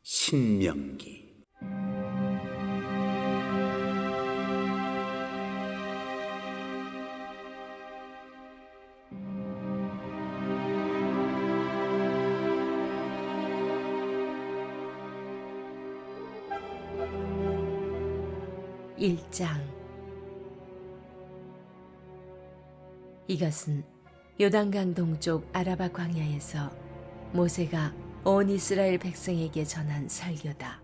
신명기. 일장. 이것은 요단강 동쪽 아라바 광야에서 모세가 온 이스라엘 백성에게 전한 설교다.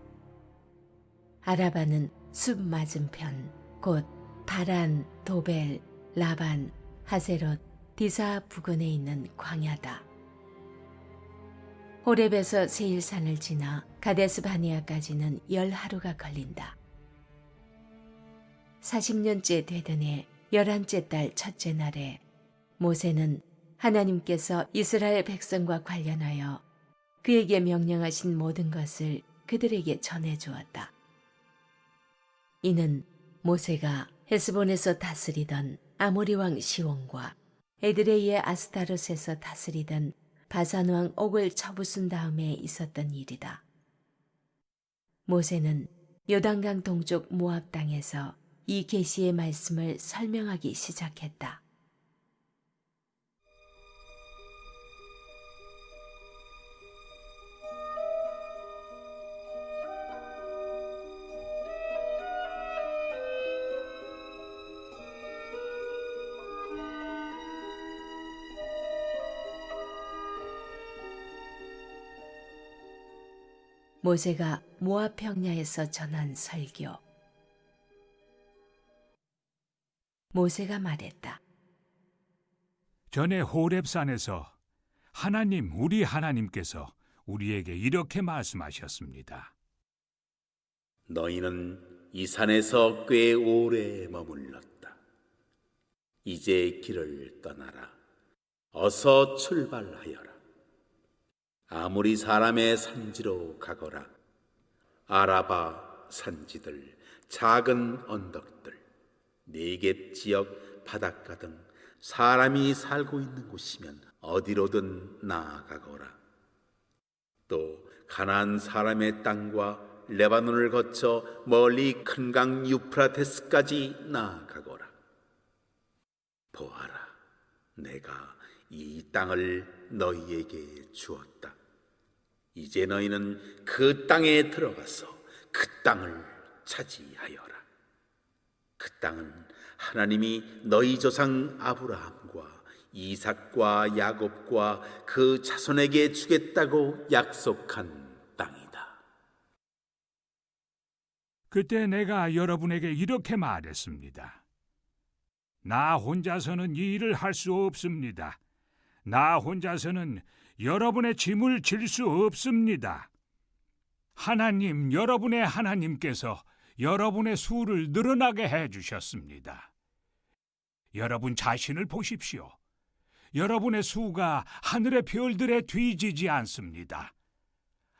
아라바는 숲 맞은편, 곧 바란, 도벨, 라반, 하세롯, 디사 부근에 있는 광야다. 호렙에서 세일산을 지나 가데스 바니아까지는 10하루가 걸린다. 40년째 되던 해 11째 달 첫째 날에 모세는 하나님께서 이스라엘 백성과 관련하여 그에게 명령하신 모든 것을 그들에게 전해주었다. 이는 모세가 헤스본에서 다스리던 아모리 왕 시온과 에드레이의 아스타롯에서 다스리던 바산 왕 옥을 쳐부순 다음에 있었던 일이다. 모세는 요단강 동쪽 모압 땅에서 이 계시의 말씀을 설명하기 시작했다. 모세가 모압 평야에서 전한 설교. 모세가 말했다. 전에 호렙산에서 하나님, 우리 하나님께서 우리에게 이렇게 말씀하셨습니다. 너희는 이 산에서 꽤 오래 머물렀다. 이제 길을 떠나라. 어서 출발하여라. 아모리 사람의 산지로 가거라. 아라바 산지들, 작은 언덕들, 네겝 지역 바닷가 등 사람이 살고 있는 곳이면 어디로든 나아가거라. 또 가나안 사람의 땅과 레바논을 거쳐 멀리 큰 강 유프라테스까지 나아가거라. 보아라, 내가 이 땅을 너희에게 주었다. 이제 너희는 그 땅에 들어가서 그 땅을 차지하여라. 그 땅은 하나님이 너희 조상 아브라함과 이삭과 야곱과 그 자손에게 주겠다고 약속한 땅이다. 그때 내가 여러분에게 이렇게 말했습니다. 나 혼자서는 이 일을 할 수 없습니다. 나 혼자서는 여러분의 짐을 질 수 없습니다. 하나님, 여러분의 하나님께서 여러분의 수를 늘어나게 해주셨습니다. 여러분 자신을 보십시오. 여러분의 수가 하늘의 별들에 뒤지지 않습니다.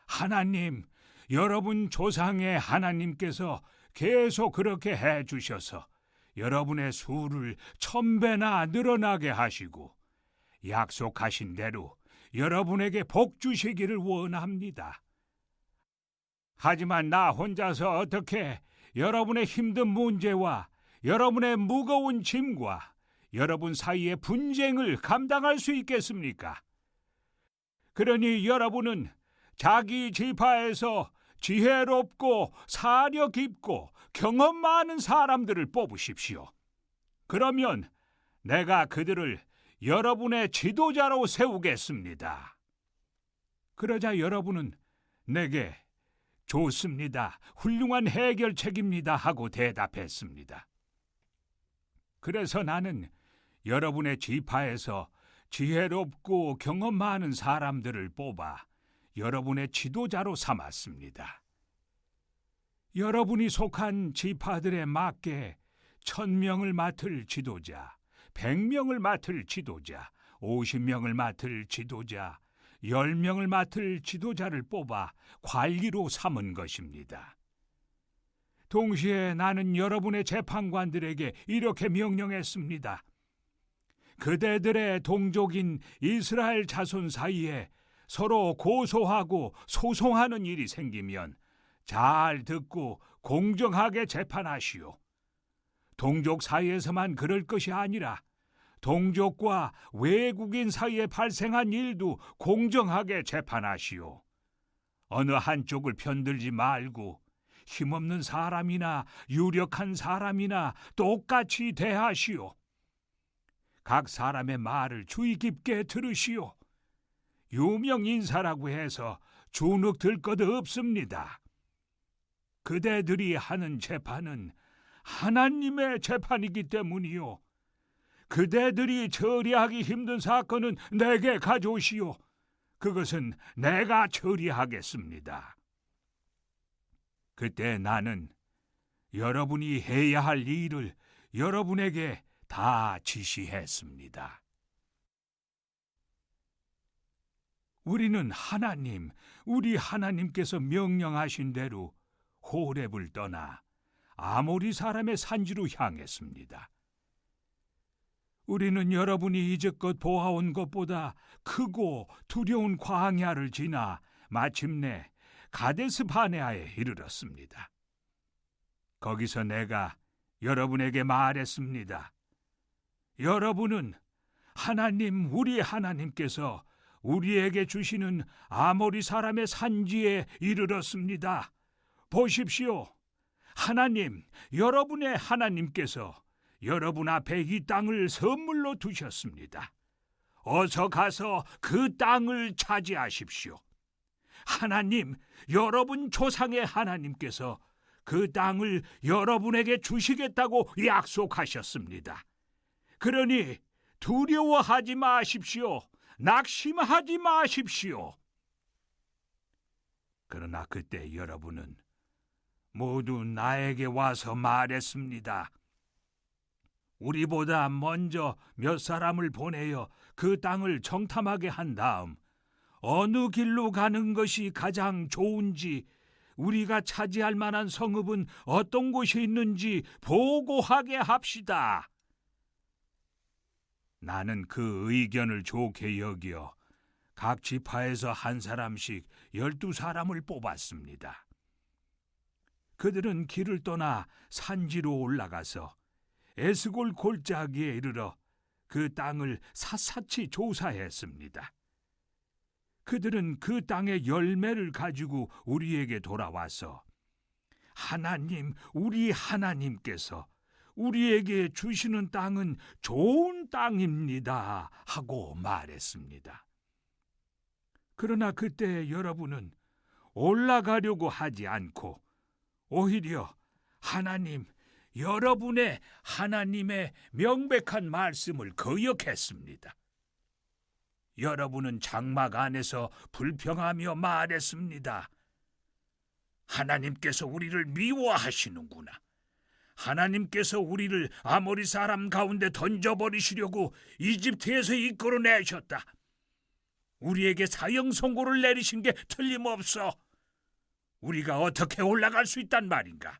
하나님, 여러분 조상의 하나님께서 계속 그렇게 해주셔서 여러분의 수를 1000배나 늘어나게 하시고 약속하신 대로 여러분에게 복 주시기를 원합니다. 하지만 나 혼자서 어떻게 여러분의 힘든 문제와 여러분의 무거운 짐과 여러분 사이의 분쟁을 감당할 수 있겠습니까? 그러니 여러분은 자기 지파에서 지혜롭고 사려 깊고 경험 많은 사람들을 뽑으십시오. 그러면 내가 그들을 여러분의 지도자로 세우겠습니다. 그러자 여러분은 내게 좋습니다. 훌륭한 해결책입니다. 하고 대답했습니다. 그래서 나는 여러분의 지파에서 지혜롭고 경험 많은 사람들을 뽑아 여러분의 지도자로 삼았습니다. 여러분이 속한 지파들에 맞게 1000명을 맡을 지도자, 100명을 맡을 지도자, 50명을 맡을 지도자, 10명을 맡을 지도자를 뽑아 관리로 삼은 것입니다. 동시에 나는 여러분의 재판관들에게 이렇게 명령했습니다. 그대들의 동족인 이스라엘 자손 사이에 서로 고소하고 소송하는 일이 생기면 잘 듣고 공정하게 재판하시오. 동족 사이에서만 그럴 것이 아니라 동족과 외국인 사이에 발생한 일도 공정하게 재판하시오. 어느 한쪽을 편들지 말고 힘없는 사람이나 유력한 사람이나 똑같이 대하시오. 각 사람의 말을 주의 깊게 들으시오. 유명 인사라고 해서 주눅 들 것 없습니다. 그대들이 하는 재판은 하나님의 재판이기 때문이요. 그대들이 처리하기 힘든 사건은 내게 가져오시오. 그것은 내가 처리하겠습니다. 그때 나는 여러분이 해야 할 일을 여러분에게 다 지시했습니다. 우리는 우리 하나님께서 명령하신 대로 호렙을 떠나 아모리 사람의 산지로 향했습니다. 우리는 여러분이 이제껏 보아온 것보다 크고 두려운 광야를 지나 마침내 가데스 바네아에 이르렀습니다. 거기서 내가 여러분에게 말했습니다. 여러분은 우리 하나님께서 우리에게 주시는 아모리 사람의 산지에 이르렀습니다. 보십시오. 여러분의 하나님께서 여러분 앞에 이 땅을 선물로 두셨습니다. 어서 가서 그 땅을 차지하십시오. 여러분 조상의 하나님께서 그 땅을 여러분에게 주시겠다고 약속하셨습니다. 그러니 두려워하지 마십시오. 낙심하지 마십시오. 그러나 그때 여러분은 모두 나에게 와서 말했습니다. 우리보다 먼저 몇 사람을 보내어 그 땅을 정탐하게 한 다음 어느 길로 가는 것이 가장 좋은지, 우리가 차지할 만한 성읍은 어떤 곳이 있는지 보고하게 합시다. 나는 그 의견을 좋게 여겨 각 지파에서 한 사람씩 12사람을 뽑았습니다. 그들은 길을 떠나 산지로 올라가서 에스골 골짜기에 이르러 그 땅을 샅샅이 조사했습니다. 그들은 그 땅의 열매를 가지고 우리에게 돌아와서 우리 하나님께서 우리에게 주시는 땅은 좋은 땅입니다 하고 말했습니다. 그러나 그때 여러분은 올라가려고 하지 않고 오히려 여러분의 하나님의 명백한 말씀을 거역했습니다. 여러분은 장막 안에서 불평하며 말했습니다. 하나님께서 우리를 미워하시는구나. 하나님께서 우리를 아모리 사람 가운데 던져버리시려고 이집트에서 이끌어내셨다. 우리에게 사형 선고를 내리신 게 틀림없어. 우리가 어떻게 올라갈 수 있단 말인가?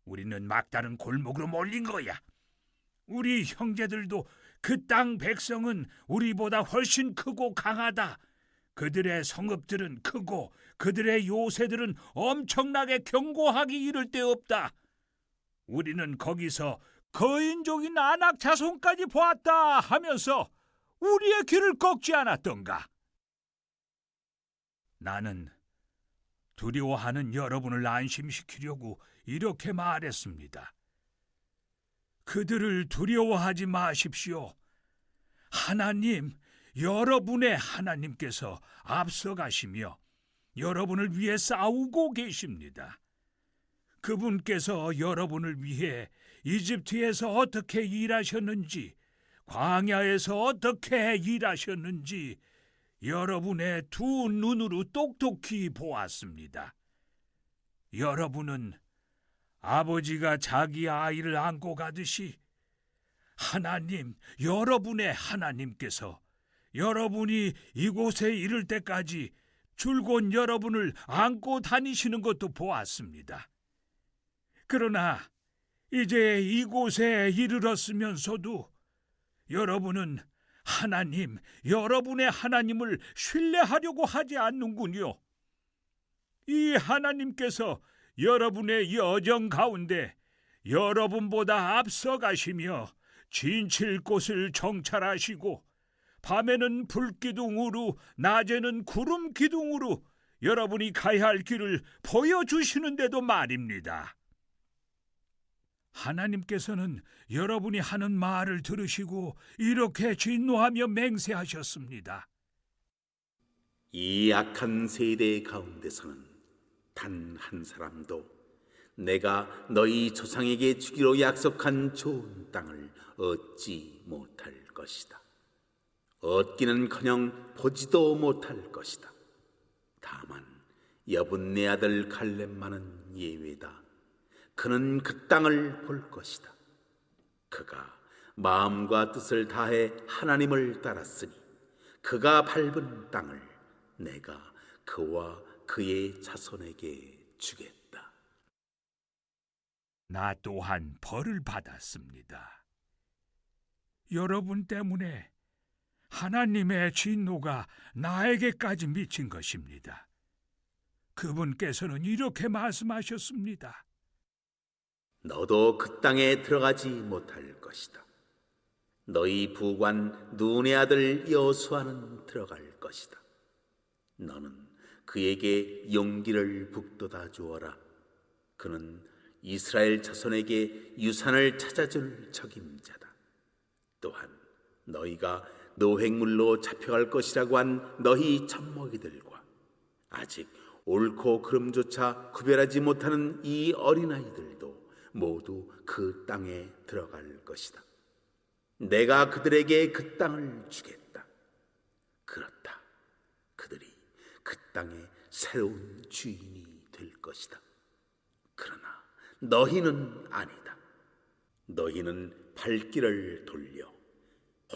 우리는 막다른 골목으로 몰린 거야. 우리 형제들도 그 땅 백성은 우리보다 훨씬 크고 강하다. 그들의 성읍들은 크고 그들의 요새들은 엄청나게 견고하기 이를 데 없다. 우리는 거기서 거인족인 아낙 자손까지 보았다 하면서 우리의 귀를 꺾지 않았던가? 나는 두려워하는 여러분을 안심시키려고 이렇게 말했습니다. 그들을 두려워하지 마십시오. 여러분의 하나님께서 앞서가시며 여러분을 위해 싸우고 계십니다. 그분께서 여러분을 위해 이집트에서 어떻게 일하셨는지, 광야에서 어떻게 일하셨는지 여러분의 두 눈으로 똑똑히 보았습니다. 여러분은 아버지가 자기 아이를 안고 가듯이 여러분의 하나님께서 여러분이 이곳에 이를 때까지 줄곧 여러분을 안고 다니시는 것도 보았습니다. 그러나 이제 이곳에 이르렀으면서도 여러분은 하나님, 여러분의 하나님을 신뢰하려고 하지 않는군요. 이 하나님께서 여러분의 여정 가운데 여러분보다 앞서가시며 진칠 곳을 정찰하시고 밤에는 불기둥으로 낮에는 구름 기둥으로 여러분이 가야 할 길을 보여주시는데도 말입니다. 하나님께서는 여러분이 하는 말을 들으시고 이렇게 진노하며 맹세하셨습니다. 이 악한 세대 가운데서는 단 한 사람도 내가 너희 조상에게 주기로 약속한 좋은 땅을 얻지 못할 것이다. 얻기는커녕 보지도 못할 것이다. 다만 여분네 아들 갈렙만은 예외다. 그는 그 땅을 볼 것이다. 그가 마음과 뜻을 다해 하나님을 따랐으니 그가 밟은 땅을 내가 그와 그의 자손에게 주겠다. 나 또한 벌을 받았습니다. 여러분 때문에 하나님의 진노가 나에게까지 미친 것입니다. 그분께서는 이렇게 말씀하셨습니다. 너도 그 땅에 들어가지 못할 것이다. 너희 부관 눈의 아들 여호수아는 들어갈 것이다. 너는 그에게 용기를 북돋아 주어라. 그는 이스라엘 자손에게 유산을 찾아줄 적임자다. 또한 너희가 노획물로 잡혀갈 것이라고 한 너희 젖먹이들과 아직 옳고 그름조차 구별하지 못하는 이 어린아이들도 모두 그 땅에 들어갈 것이다. 내가 그들에게 그 땅을 주겠다. 그렇다. 그들이 그 땅의 새로운 주인이 될 것이다. 그러나 너희는 아니다. 너희는 발길을 돌려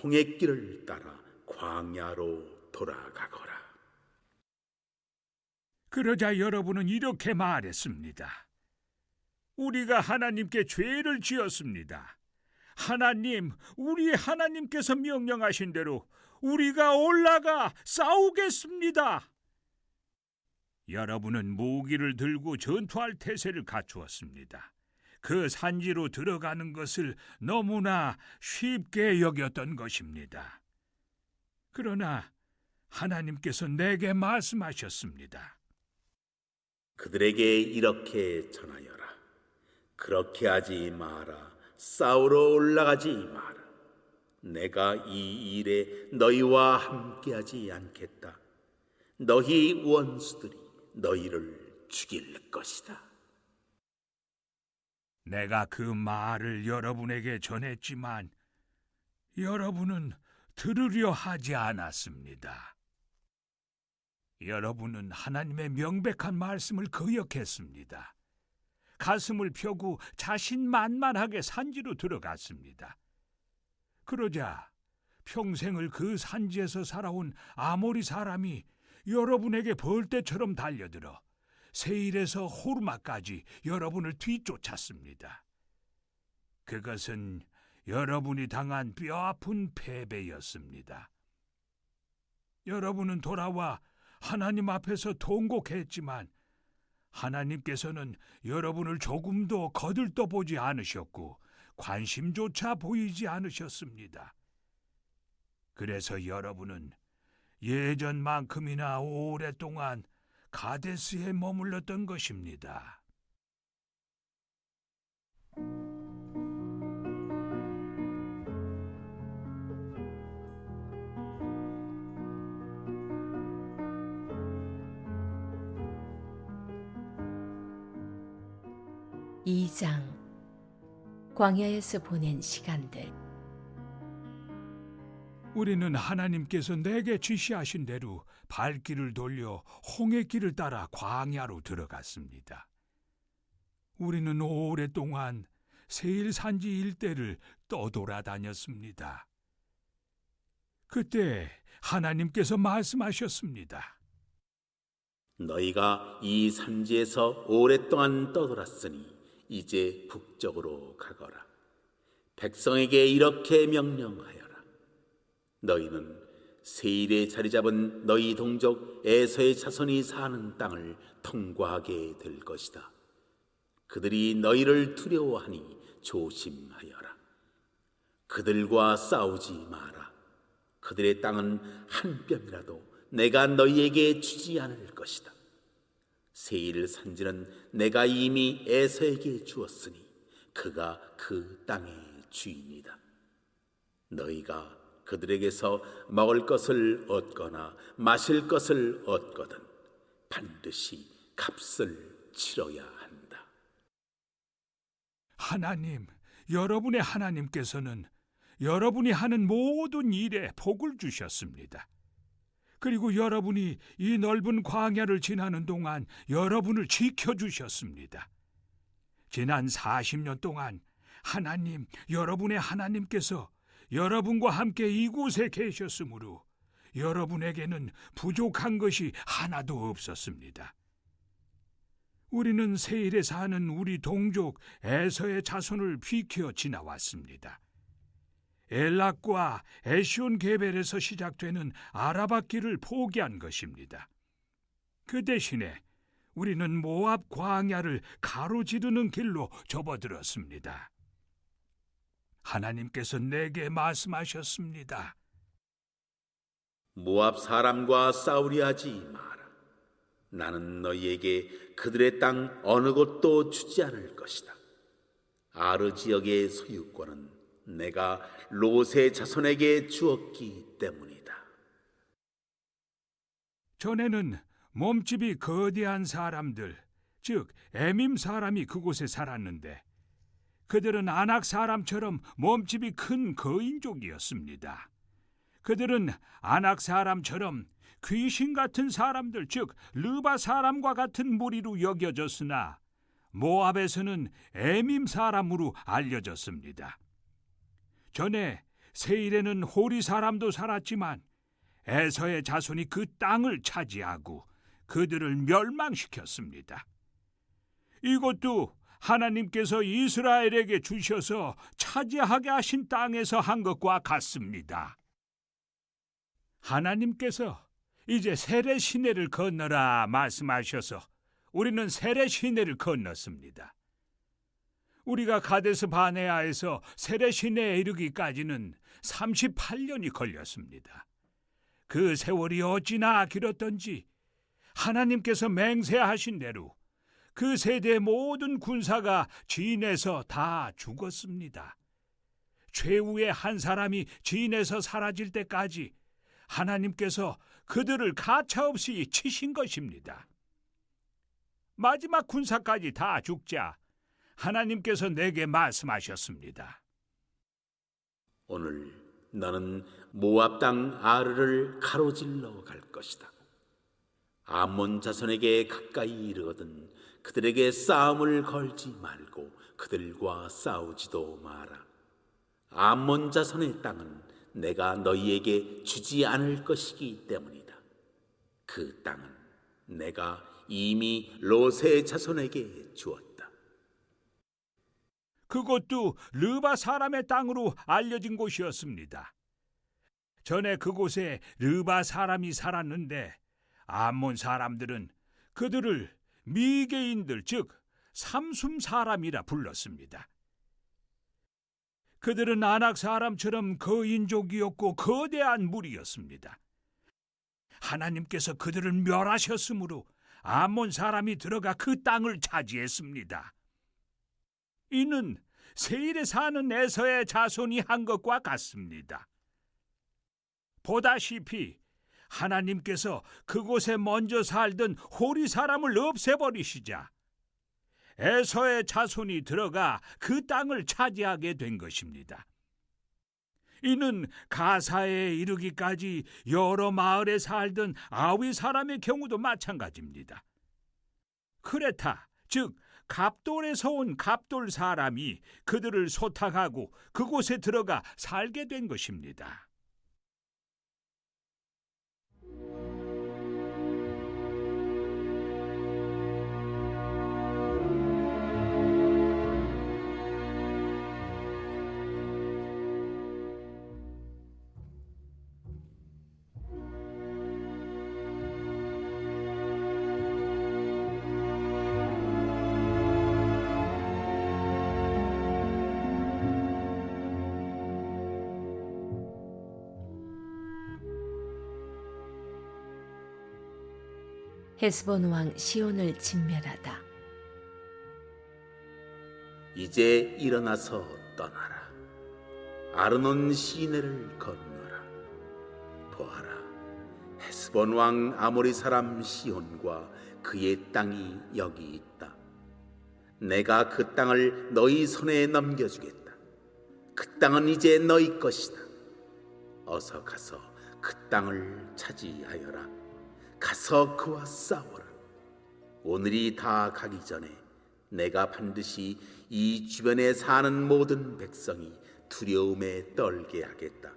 홍해길을 따라 광야로 돌아가거라. 그러자 여러분은 이렇게 말했습니다. 우리가 하나님께 죄를 지었습니다. 하나님, 우리 하나님께서 명령하신 대로 우리가 올라가 싸우겠습니다. 여러분은 무기를 들고 전투할 태세를 갖추었습니다. 그 산지로 들어가는 것을 너무나 쉽게 여겼던 것입니다. 그러나 하나님께서 내게 말씀하셨습니다. 그들에게 이렇게 전하여라. 그렇게 하지 마라. 싸우러 올라가지 마라. 내가 이 일에 너희와 함께하지 않겠다. 너희 원수들이 너희를 죽일 것이다. 내가 그 말을 여러분에게 전했지만 여러분은 들으려 하지 않았습니다. 여러분은 하나님의 명백한 말씀을 거역했습니다. 가슴을 펴고 자신만만하게 산지로 들어갔습니다. 그러자 평생을 그 산지에서 살아온 아모리 사람이 여러분에게 벌떼처럼 달려들어 세일에서 호르마까지 여러분을 뒤쫓았습니다. 그것은 여러분이 당한 뼈아픈 패배였습니다. 여러분은 돌아와 하나님 앞에서 통곡했지만 하나님께서는 여러분을 조금도 거들떠보지 않으셨고 관심조차 보이지 않으셨습니다. 그래서 여러분은 예전만큼이나 오랫동안 가데스에 머물렀던 것입니다. 이 장 광야에서 보낸 시간들. 우리는 하나님께서 내게 지시하신 대로 발길을 돌려 홍해길을 따라 광야로 들어갔습니다. 우리는 오랫동안 세일 산지 일대를 떠돌아다녔습니다. 그때 하나님께서 말씀하셨습니다. 너희가 이 산지에서 오랫동안 떠돌았으니 이제 북쪽으로 가거라. 백성에게 이렇게 명령하여라. 너희는 세일에 자리 잡은 너희 동족 에서의 자손이 사는 땅을 통과하게 될 것이다. 그들이 너희를 두려워하니 조심하여라. 그들과 싸우지 마라. 그들의 땅은 한 뼘이라도 내가 너희에게 주지 않을 것이다. 세일 산지는 내가 이미 에서에게 주었으니 그가 그 땅의 주인이다. 너희가 그들에게서 먹을 것을 얻거나 마실 것을 얻거든 반드시 값을 치러야 한다. 하나님, 여러분의 하나님께서는 여러분이 하는 모든 일에 복을 주셨습니다. 그리고 여러분이 이 넓은 광야를 지나는 동안 여러분을 지켜주셨습니다. 지난 40년 동안 하나님, 여러분의 하나님께서 여러분과 함께 이곳에 계셨으므로 여러분에게는 부족한 것이 하나도 없었습니다. 우리는 세일에 사는 우리 동족 에서의 자손을 비켜 지나왔습니다. 엘락과 에시온 게벨에서 시작되는 아라바 길을 포기한 것입니다. 그 대신에 우리는 모압 광야를 가로지르는 길로 접어들었습니다. 하나님께서 내게 말씀하셨습니다. 모압 사람과 싸우려 하지 마라. 나는 너희에게 그들의 땅 어느 곳도 주지 않을 것이다. 아르 지역의 소유권은 내가 롯의 자손에게 주었기 때문이다. 전에는 몸집이 거대한 사람들, 즉 에밈 사람이 그곳에 살았는데 그들은 아낙 사람처럼 몸집이 큰 거인족이었습니다. 그들은 아낙 사람처럼 귀신 같은 사람들, 즉 르바 사람과 같은 무리로 여겨졌으나 모압에서는 에밈 사람으로 알려졌습니다. 전에 세일에는 호리 사람도 살았지만 에서의 자손이 그 땅을 차지하고 그들을 멸망시켰습니다. 이것도 하나님께서 이스라엘에게 주셔서 차지하게 하신 땅에서 한 것과 같습니다. 하나님께서 이제 세례 시내를 건너라 말씀하셔서 우리는 세례 시내를 건넜습니다. 우리가 가데스 바네아에서 세례 시내에 이르기까지는 38년이 걸렸습니다. 그 세월이 어찌나 길었던지 하나님께서 맹세하신 대로 그 세대의 모든 군사가 진에서 다 죽었습니다. 최후의 한 사람이 진에서 사라질 때까지 하나님께서 그들을 가차없이 치신 것입니다. 마지막 군사까지 다 죽자 하나님께서 내게 말씀하셨습니다. 오늘 너는 모압 땅 아르를 가로질러 갈 것이다. 암몬 자손에게 가까이 이르거든 그들에게 싸움을 걸지 말고 그들과 싸우지도 마라. 암몬 자손의 땅은 내가 너희에게 주지 않을 것이기 때문이다. 그 땅은 내가 이미 롯의 자손에게 주었다. 그것도 르바 사람의 땅으로 알려진 곳이었습니다. 전에 그곳에 르바 사람이 살았는데 암몬 사람들은 그들을 미개인들, 즉 삼숨 사람이라 불렀습니다. 그들은 아낙 사람처럼 거인족이었고 거대한 무리였습니다. 하나님께서 그들을 멸하셨으므로 암몬 사람이 들어가 그 땅을 차지했습니다. 이는 세일에 사는 에서의 자손이 한 것과 같습니다. 보다시피 하나님께서 그곳에 먼저 살던 호리 사람을 없애버리시자 에서의 자손이 들어가 그 땅을 차지하게 된 것입니다. 이는 가사에 이르기까지 여러 마을에 살던 아위 사람의 경우도 마찬가지입니다. 크레타, 즉 갑돌에서 온 갑돌 사람이 그들을 소탕하고 그곳에 들어가 살게 된 것입니다. 헤스본 왕 시온을 진멸하다. 이제 일어나서 떠나라. 아르논 시내를 건너라. 보아라, 헤스본 왕 아모리 사람 시온과 그의 땅이 여기 있다. 내가 그 땅을 너희 손에 넘겨주겠다. 그 땅은 이제 너희 것이다. 어서 가서 그 땅을 차지하여라. 가서 그와 싸워라. 오늘이 다 가기 전에 내가 반드시 이 주변에 사는 모든 백성이 두려움에 떨게 하겠다.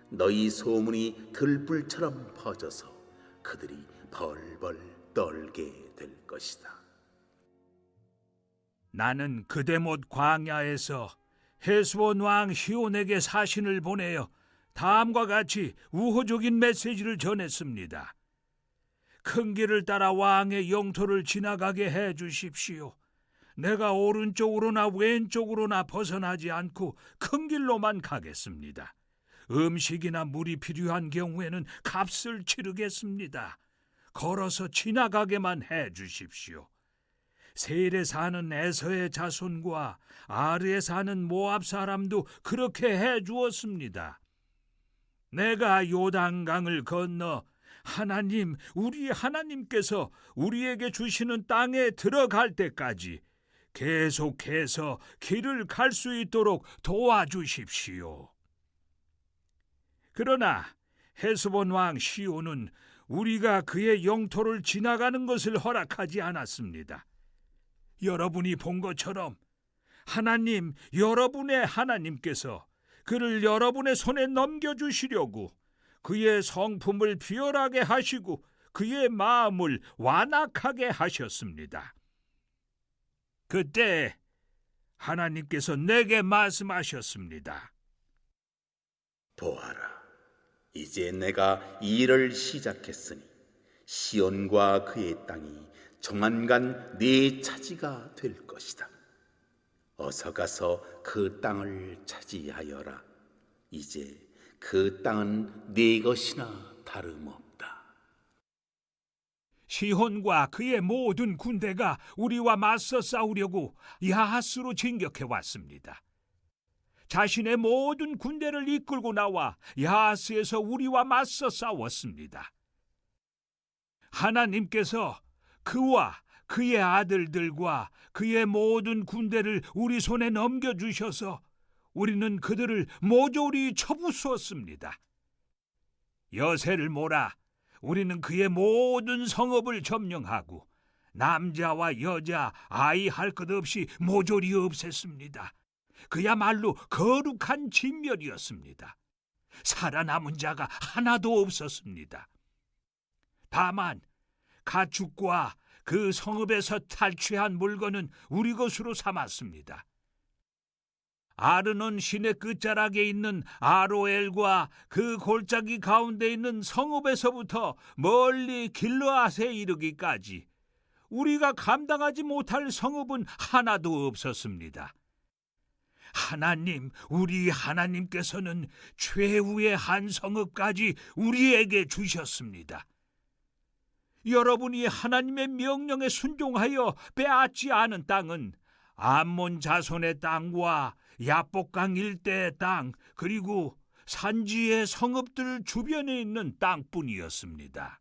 너희 소문이 들불처럼 퍼져서 그들이 벌벌 떨게 될 것이다. 나는 그대못 광야에서 헤스본 왕 시온에게 사신을 보내어 다음과 같이 우호적인 메시지를 전했습니다. 큰 길을 따라 왕의 영토를 지나가게 해 주십시오. 내가 오른쪽으로나 왼쪽으로나 벗어나지 않고 큰 길로만 가겠습니다. 음식이나 물이 필요한 경우에는 값을 치르겠습니다. 걸어서 지나가게만 해 주십시오. 세일에 사는 에서의 자손과 아르에 사는 모압 사람도 그렇게 해 주었습니다. 내가 요단강을 건너 하나님, 우리 하나님께서 우리에게 주시는 땅에 들어갈 때까지 계속해서 길을 갈 수 있도록 도와주십시오. 그러나 헤스본 왕 시온은 우리가 그의 영토를 지나가는 것을 허락하지 않았습니다. 여러분이 본 것처럼 하나님, 여러분의 하나님께서 그를 여러분의 손에 넘겨주시려고 그의 성품을 비열하게 하시고 그의 마음을 완악하게 하셨습니다. 그때 하나님께서 내게 말씀하셨습니다. 보아라, 이제 내가 이 일을 시작했으니 시온과 그의 땅이 조만간 네 차지가 될 것이다. 어서 가서 그 땅을 차지하여라. 이제 그 땅은 네 것이나 다름없다. 시혼과 그의 모든 군대가 우리와 맞서 싸우려고 야하스로 진격해 왔습니다. 자신의 모든 군대를 이끌고 나와 야하스에서 우리와 맞서 싸웠습니다. 하나님께서 그와 그의 아들들과 그의 모든 군대를 우리 손에 넘겨주셔서 우리는 그들을 모조리 쳐부수었습니다. 여세를 몰아 우리는 그의 모든 성읍을 점령하고 남자와 여자, 아이 할 것 없이 모조리 없앴습니다. 그야말로 거룩한 진멸이었습니다. 살아남은 자가 하나도 없었습니다. 다만 가축과 그 성읍에서 탈취한 물건은 우리 것으로 삼았습니다. 아르논 시내 끝자락에 있는 아로엘과 그 골짜기 가운데 있는 성읍에서부터 멀리 길르앗에 이르기까지 우리가 감당하지 못할 성읍은 하나도 없었습니다. 하나님, 우리 하나님께서는 최후의 한 성읍까지 우리에게 주셨습니다. 여러분이 하나님의 명령에 순종하여 빼앗지 않은 땅은 암몬 자손의 땅과 야복강 일대의 땅, 그리고 산지의 성읍들 주변에 있는 땅뿐이었습니다.